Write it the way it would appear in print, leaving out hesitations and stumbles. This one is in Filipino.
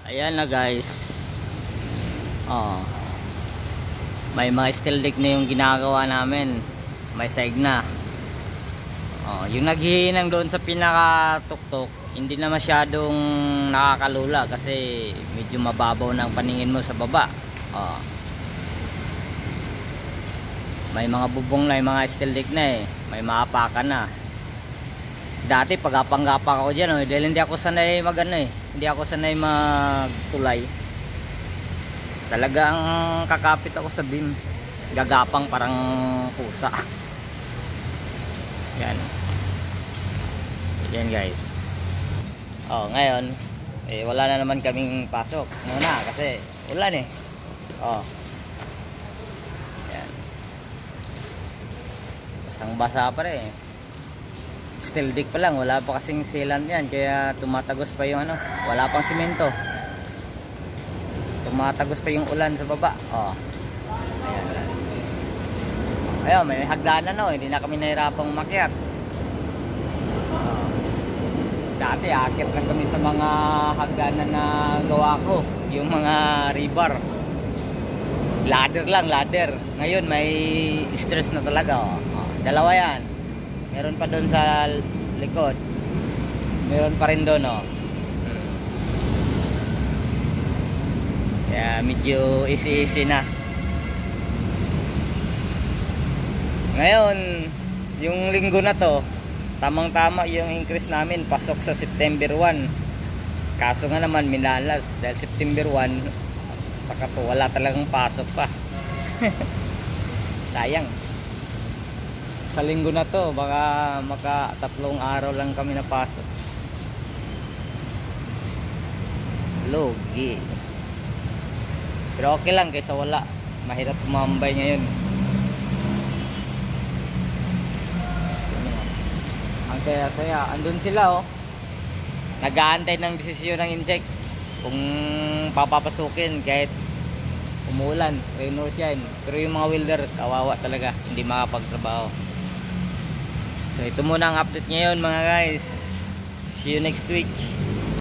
Ayan na guys. Oh. May mga steel deck na yung ginagawa namin. May saig na. Oh, yung naghihinang doon sa pinaka-tuktok, hindi na masyadong nakakalula kasi medyo mababaw na ang paningin mo sa baba. Oh. May mga bubong na, yung mga steel deck na eh. May maapakan na. Dati pagapang-gapak ako dyan, oh, dahil hindi ako sanay magano eh. Hindi ako sanay magtulay. Talagang kakapit ako sa beam. Gagapang parang pusa. Yan. Yan guys. Oh, ngayon eh wala na naman kaming pasok muna kasi ulan eh. Oh. Yan. Basang-basa pa rin eh. Steel deck pa lang, wala pa kasing sealant yan, kaya tumatagos pa yung ano, wala pang simento. Tumatagos pa yung ulan sa baba. Oh. Ayan, may hagdanan no, hindi na kami nahirapang umakyat. Oh. Dati akyat lang kami sa mga hagdanan na gawa ko, yung mga rebar. Ladder lang, ladder. Ngayon may stress na talaga. Oh. Oh. Dalawa yan. Meron pa doon sa likod. Meron pa rin doon, oh. Kaya medyo easy na. Ngayon, yung linggo na to, tamang-tama yung increase namin pasok sa September 1. Kaso nga naman minalas dahil September 1 saka to wala talagang pasok pa. Sayang. Sa linggo na to baka maka 3 araw lang kami napasok. Logi. Pero okay lang kaysa wala. Mahirap tumambay ngayon. Ang saya-saya. Andun sila oh. Nag-aantay ng desisyon ng inject. Kung papapasukin kahit umulan, rain or shine. Pero yung mga welder, kawawa talaga. Hindi makapagtrabaho. So ito muna ang update ngayon mga guys. See you next week.